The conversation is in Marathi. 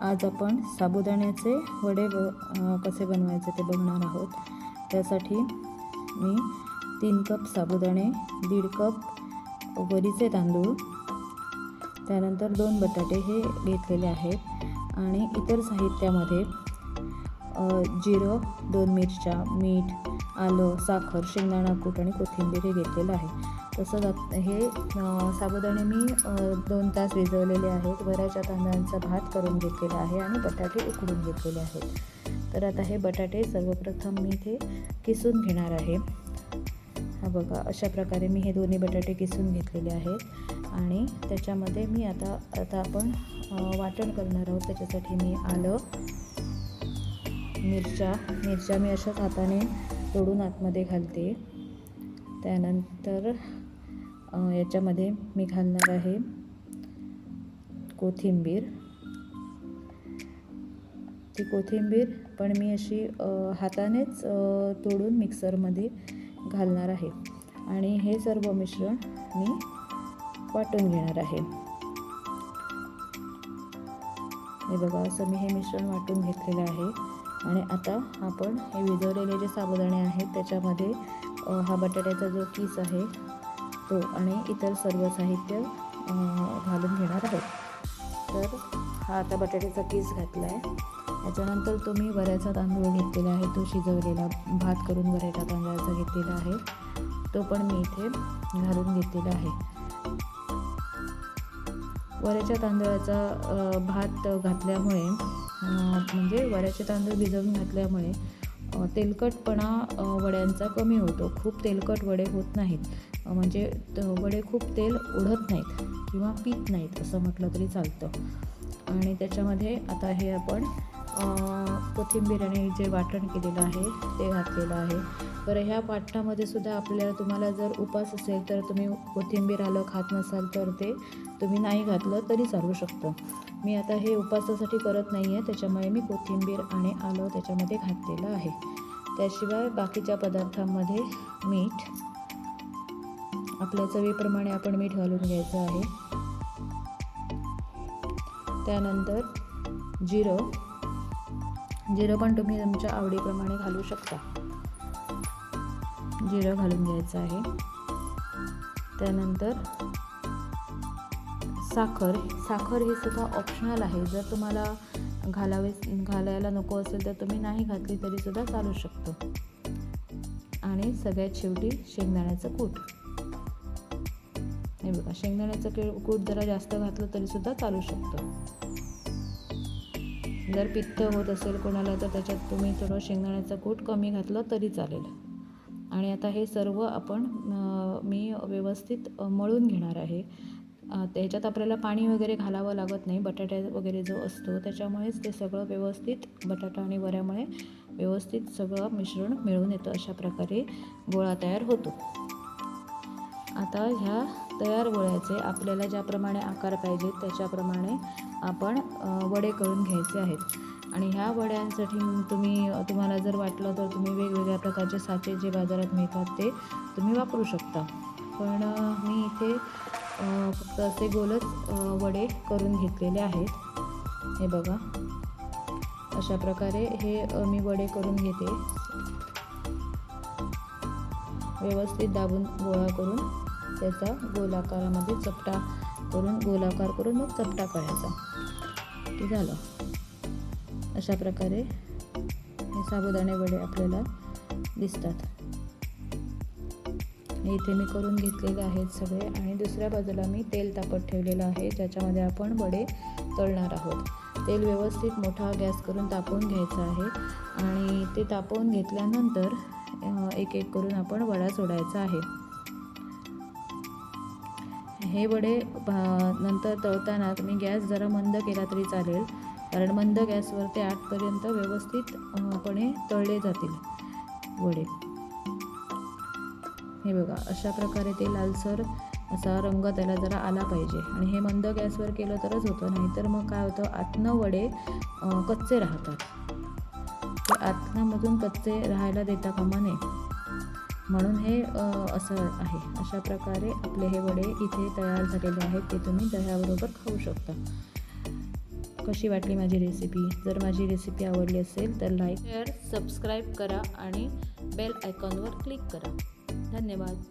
आज आपण साबुदाण्याचे वडे कसे बनवायचे ते बघणार आहोत। त्यासाठी मी 3 कप साबुदाणे, 1.5 कप वरीचे तांदूळ, त्यानंतर 2 बटाटे हे घेतलेले आहेत आणि इतर साहित्यामध्ये जिरं, 2 मिरच्या, मीठ, आलं, साखर, शेंगदाणा कूट आणि कोथिंबीर हे घेतलेलं आहे। तसंच हे साबुदाणे मी 2 तास भिजवलेले आहेत। वऱ्याच्या तांदळाचा भात करून घेतलेला आहे आणि बटाटे उकडून घेतलेले आहेत। तर आता हे बटाटे सर्वप्रथम मी इथे किसून घेणार आहे। हा बघा, अशा प्रकारे मी हे दोन्ही बटाटे किसून घेतलेले आहेत आणि त्याच्यामध्ये मी आता आपण वाटण करणार आहोत। त्याच्यासाठी मी आलं, मिरच्या मी अशाच हाताने तोडून आतमध्ये घालते। त्यानंतर याच्यामध्ये मी घालणार आहे कोथिंबीर। ती कोथिंबीर पण मी अशी हातानेच तोडून मिक्सरमध्ये घालणार आहे आणि हे सर्व मिश्रण मी वाटून घेणार आहे। हे बघा, असं मी हे मिश्रण वाटून घेतलेलं आहे आणि आता आपण हे भिजवलेले जे साबुदाणे आहेत त्याच्यामध्ये हा बटाट्याचा जो किस आहे तो आणि इतर सर्व साहित्य घालून घेणार आहोत। तर हा आता बटाट्याचा किस घातला आहे। याच्यानंतर तो मी वऱ्याचा तांदूळ घेतलेला आहे, तो शिजवलेला भात करून वऱ्याच्या तांदळाचा घेतलेला आहे, तो पण मी इथे घालून घेतलेला आहे। वऱ्याच्या तांदळाचा भात घातल्यामुळे म्हणजे वऱ्याचे तांदूळ भिजवून घातल्यामुळे तेलकटपणा वड्यांचा कमी होतो। खूप तेलकट वडे होत नाहीत, म्हणजे वडे खूप तेल ओढत नाहीत किंवा पीत नाहीत असं म्हटलं तरी चालतं। आणि त्याच्यामध्ये आता हे आपण कोथिंबीर आणि जे वाटण केलेलं आहे ते घातलेलं आहे। बरं, ह्या वाटणामध्ये सुद्धा तुम्हाला जर उपास असेल तर तुम्ही कोथिंबीर आलं खात नसाल तर ते तुम्ही नाही घातलं तरी चालू शकतं। मी आता हे उपासासाठी करत नाही आहे, त्याच्यामुळे मी कोथिंबीर आणि आलं त्याच्यामध्ये घातलेलं आहे। त्याशिवाय बाकीच्या पदार्थांमध्ये मीठ आपल्या चवीप्रमाणे आपण मीठ घालून घ्यायचं आहे। त्यानंतर जिरं पण तुम्ही तुमच्या आवडीप्रमाणे घालू शकता, जिरं घालून घ्यायचं आहे। त्यानंतर साखर हे सुद्धा ऑप्शनल आहे, जर तुम्हाला घालायला नको असेल तर तुम्ही नाही घातली तरी सुद्धा चालू शकतं। आणि सगळ्यात शेवटी शेंगदाण्याचं कूट। हे बघा, शेंगदाण्याचं कूट जरा जास्त घातलं तरी सुद्धा चालू शकतं। जर पित्त होत असेल कोणाला तर त्याच्यात तुम्ही थोडं शेंगदाण्याचं कूट कमी घातलं तरी चालेल। आणि आता हे सर्व मी व्यवस्थित मळून घेणार आहे। त्याच्यात आपल्याला पाणी वगैरे घालावं लागत नाही, बटाटा वगैरे जो असतो त्याच्यामुळेच ते सगळं व्यवस्थित बटाटा आणि वऱ्यामुळे व्यवस्थित सगळं मिश्रण मिळून येतं। अशा प्रकारे गोळा तयार होतो। आता ह्या तयार गोळ्याचे आपल्याला ज्याप्रमाणे आकार पाहिजेत त्याच्याप्रमाणे आपण वडे करून घ्यायचे आहेत। आणि ह्या वड्यांसाठी तुम्हाला जर वाटलं तर तुम्ही वेगवेगळ्या प्रकारचे साचे जे बाजारात मिळतात ते तुम्ही वापरू शकता, पण मी इथे फक्त असे गोलच वडे करून घेतलेले आहेत। हे बघा, अशा प्रकारे हे मी वडे करून घेते। व्यवस्थित दाबून गोळा करून त्याचा गोलाकारामध्ये चपटा करून गोलाकार करून मग चपटा करायचा, की झालं। अशा प्रकारे हे साबुदाणे वडे आपल्याला दिसतात। हे इथे मी करून घेतलेले आहेत सगळे आणि दुसऱ्या बाजूला मी तेल तापत ठेवलेलं आहे, ज्याच्यामध्ये आपण वडे तळणार आहोत। तेल व्यवस्थित मोठा गॅस करून तापवून घ्यायचं आहे आणि ते तापवून घेतल्यानंतर एक एक करून आपण वडा सोडायचा आहे। हे वडे नंतर तळताना तुम्ही गॅस जरा मंद केला तरी चालेल, कारण मंद गॅसवर ते आतपर्यंत व्यवस्थितपणे तळले जातील वडे। हे बघा, अशा प्रकारे ते लालसर असा रंग त्याला जरा आला पाहिजे आणि हे मंद गॅसवर केलं तरच होतं, नाहीतर मग काय होतं, आतनं वडे कच्चे राहतात। ते आतनंमधून कच्चे राहायला देता कामा नये, म्हणून हे असं आहे। अशा प्रकारे आपले हे वडे इथे तयार झालेले आहेत, ते तुम्ही दह्याबरोबर खाऊ शकता। कशी वाटली माझी रेसिपी. जर माझी रेसिपी आवडली असेल तर लाईक, शेअर, सबस्क्राईब करा आणि बेल आयकॉनवर क्लिक करा. धन्यवाद.